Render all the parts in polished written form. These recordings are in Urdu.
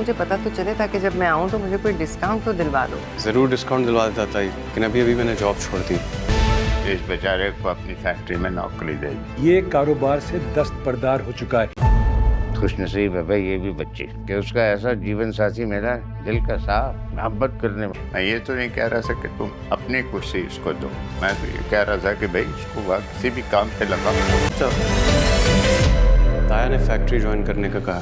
مجھے پتا تو چلے تاکہ جب میں آؤں تو مجھے کوئی ڈسکاؤنٹ تو دلوا دو. ضرور ڈسکاؤنٹ دلوا دیتا تھا لیکن ابھی میں نے جاب چھوڑ دی. اس بیچارے کو اپنی فیکٹری میں نوکری دے دی. یہ کاروبار سے دستبردار ہو چکا ہے. خوش نصیب ہے بھائی یہ بھی بچے کہ اس کا ایسا جیون ساتھی میرا دل کا صاف محبت کرنے میں. میں یہ تو نہیں کہہ رہا تھا کہ تم اپنی کرسی اس کو دو, میں تو یہ کہہ رہا تھا کہ بھائی اس کو کسی بھی کام پہ لگا. تایا نے فیکٹری جوائن کرنے کا کہا.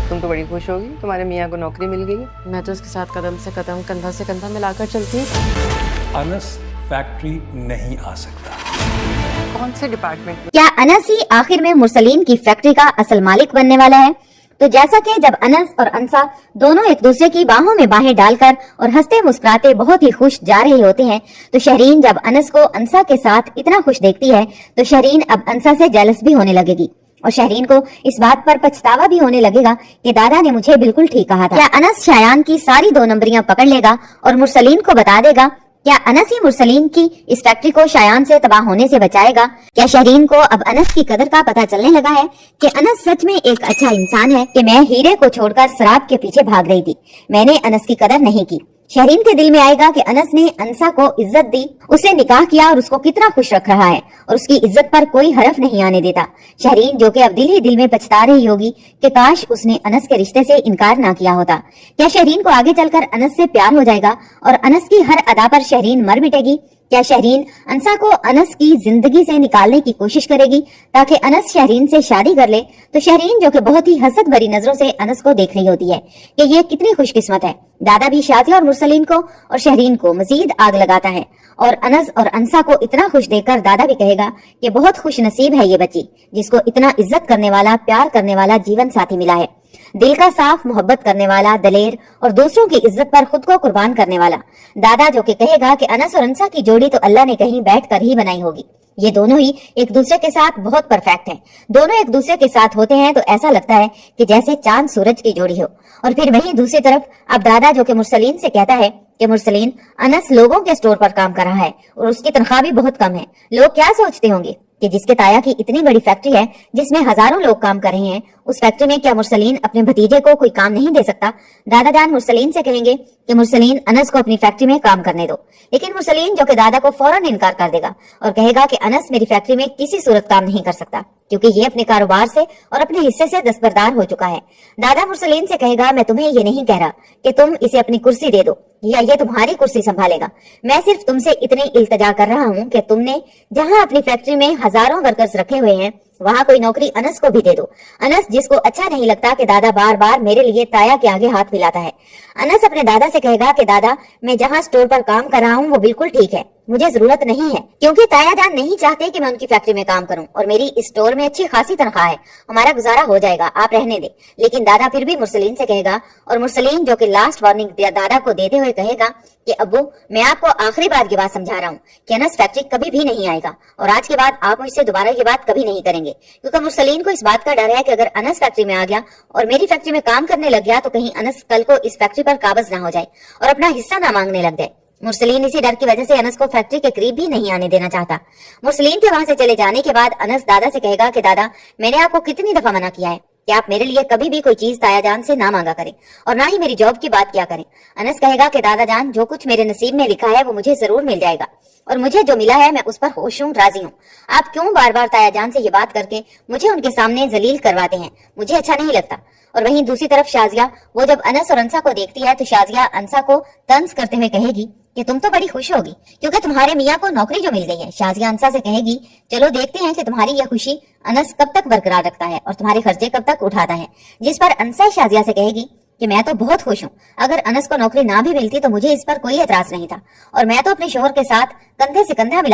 تم تو بڑی خوش ہوگی تمہارے میاں کو نوکری مل گئی. میں تو اس کے ساتھ قدم سے قدم کندھا سے کندھا ملا کر چلتی ہوں. انس فیکٹری نہیں آ سکتا. کون سے ڈپارٹمنٹ؟ کیا انس ہی آخر میں مرسلین کی فیکٹری کا اصل مالک بننے والا ہے؟ تو جیسا کہ جب انس اور انسا دونوں ایک دوسرے کی باہوں میں باہیں ڈال کر اور ہنستے مسکراتے بہت ہی خوش جا رہے ہوتے ہیں, تو شہرین جب انس کو انسا کے ساتھ اتنا خوش دیکھتی ہے تو شہرین اب انسا سے جیلس بھی ہونے لگے گی, اور شہرین کو اس بات پر پچھتاوا بھی ہونے لگے گا کہ دادا نے مجھے بالکل ٹھیک کہا تھا. کیا انس شایان کی ساری 2 نمبریاں پکڑ لے گا اور مرسلین کو بتا دے گا؟ کیا انس ہی مرسلین کی اس فیکٹری کو شایان سے تباہ ہونے سے بچائے گا؟ کیا شہرین کو اب انس کی قدر کا پتہ چلنے لگا ہے کہ انس سچ میں ایک اچھا انسان ہے کہ میں ہیرے کو چھوڑ کر شراب کے پیچھے بھاگ رہی تھی, میں نے انس کی قدر نہیں کی. شہرین کے دل میں آئے گا کہ انس نے انسا کو عزت دی, اسے نکاح کیا اور اس کو کتنا خوش رکھ رہا ہے اور اس کی عزت پر کوئی حرف نہیں آنے دیتا. شہرین جو کہ اب دل ہی دل میں پچھتا رہی ہوگی کہ کاش اس نے انس کے رشتے سے انکار نہ کیا ہوتا. کیا شہرین کو آگے چل کر انس سے پیار ہو جائے گا اور انس کی ہر ادا پر شہرین مر مٹے گی؟ کیا شہرین انسا کو انس کی زندگی سے نکالنے کی کوشش کرے گی تاکہ انس شہرین سے شادی کر لے؟ تو شہرین جو کہ بہت ہی حسد بھری نظروں سے انس کو دیکھ رہی ہوتی ہے کہ یہ کتنی خوش قسمت ہے. دادا بھی شازیہ اور مرسلین کو اور شہرین کو مزید آگ لگاتا ہے, اور انس اور انسا کو اتنا خوش دیکھ کر دادا بھی کہے گا کہ بہت خوش نصیب ہے یہ بچی جس کو اتنا عزت کرنے والا, پیار کرنے والا جیون ساتھی ملا ہے. دل کا صاف, محبت کرنے والا, دلیر اور دوسروں کی عزت پر خود کو قربان کرنے والا. دادا جو کہ کہے گا کہ انس اور انسا کی جوڑی تو اللہ نے کہیں بیٹھ کر ہی بنائی ہوگی. یہ دونوں ہی ایک دوسرے کے ساتھ بہت پرفیکٹ ہیں. دونوں ایک دوسرے کے ساتھ ہوتے ہیں تو ایسا لگتا ہے کہ جیسے چاند سورج کی جوڑی ہو. اور پھر وہیں دوسری طرف اب دادا جو کہ مرسلین سے کہتا ہے کہ مرسلین, انس لوگوں کے سٹور پر کام کر رہا ہے اور اس کی تنخواہ بھی بہت کم ہے. لوگ کیا سوچتے ہوں گے کہ جس کے تایا کی اتنی بڑی فیکٹری ہے جس میں ہزاروں لوگ کام کر رہے ہیں, اس فیکٹری میں کیا مرسلین اپنے بھتیجے کو کوئی کام نہیں دے سکتا؟ دادا جان مرسلین سے کہیں گے کہ مرسلین انس کو اپنی فیکٹری میں کام کرنے دو, لیکن مرسلین جو کہ دادا کو فوراً انکار کر دے گا اور کہے گا کہ انس میری فیکٹری میں کسی صورت کام نہیں کر سکتا کیونکہ یہ اپنے کاروبار سے اور اپنے حصے سے دستبردار ہو چکا ہے. دادا مرسلین سے کہے گا میں تمہیں یہ نہیں کہہ رہا کہ تم اسے اپنی کرسی دے دو یا یہ تمہاری کرسی سنبھالے گا, میں صرف تم سے اتنی التجا کر رہا ہوں کہ تم نے جہاں اپنی فیکٹری میں ہزاروں ورکرز رکھے ہوئے ہیں وہاں کوئی نوکری انس کو بھی دے دو. انس جس کو اچھا نہیں لگتا کہ دادا بار بار میرے لیے تایا کے آگے ہاتھ پھیلاتا ہے. انس اپنے دادا سے کہے گا کہ دادا میں جہاں سٹور پر کام کر رہا ہوں وہ بالکل ٹھیک ہے, مجھے ضرورت نہیں ہے کیونکہ تایا جان نہیں چاہتے کہ میں ان کی فیکٹری میں کام کروں اور میری اس سٹور میں اچھی خاصی تنخواہ ہے, ہمارا گزارا ہو جائے گا, آپ رہنے دیں. لیکن دادا پھر بھی مرسلین سے کہے گا, اور مرسلین جو کہ لاسٹ وارننگ دادا کو دیتے ہوئے کہے گا کہ ابو میں آپ کو آخری بار یہ بات سمجھا رہا ہوں کہ انس فیکٹری کبھی بھی نہیں آئے گا اور آج کے بعد آپ مجھ سے دوبارہ یہ بات کبھی نہیں کریں گے, کیونکہ مرسلین کو اس بات کا ڈر ہے کہ اگر انس فیکٹری میں آ گیا اور میری فیکٹری میں کام کرنے لگ گیا تو کہیں انس کل کو اس فیکٹری پر قابض نہ ہو جائے اور اپنا حصہ نہ مانگنے لگ جائے. مرسلین اسی ڈر کی وجہ سے انس کو فیکٹری کے قریب بھی نہیں آنے دینا چاہتا. مرسلین کے وہاں سے چلے جانے کے بعد انس دادا سے کہے گا کہ دادا میں نے آپ کو کتنی دفعہ منع کیا ہے کہ آپ میرے لیے کبھی بھی کوئی چیز تایا جان سے نہ مانگا کریں اور نہ ہی میری جاب کی بات کیا کریں. انس کہے گا کہ دادا جان جو کچھ میرے نصیب میں لکھا ہے وہ مجھے ضرور مل جائے گا اور مجھے جو ملا ہے میں اس پر خوش ہوں, راضی ہوں. آپ کیوں بار بار تایا جان سے یہ بات کر کے مجھے ان کے سامنے ذلیل کرواتے ہیں, مجھے اچھا نہیں لگتا. اور وہیں دوسری طرف شازیہ وہ جب انس اور انسا کو دیکھتی ہے تو شازیہ انسا کو طنز کرتے ہوئے کہے گی کہ تم تو بڑی خوش ہوگی کیونکہ تمہارے میاں کو نوکری جو مل گئی ہے. شازیہ انسا سے کہے گی چلو دیکھتے ہیں کہ تمہاری یہ خوشی انس کب تک برقرار رکھتا ہے اور تمہارے خرچے کب تک اٹھاتا ہے. جس پر انسا شازیہ سے کہے گی کہ میں تو بہت خوش ہوں, اگر انس کو نوکری نہ بھی ملتی تو مجھے اس پر کوئی اعتراض نہیں تھا اور میں تو اپنے شوہر کے ساتھ کندھے سے کندھا ملا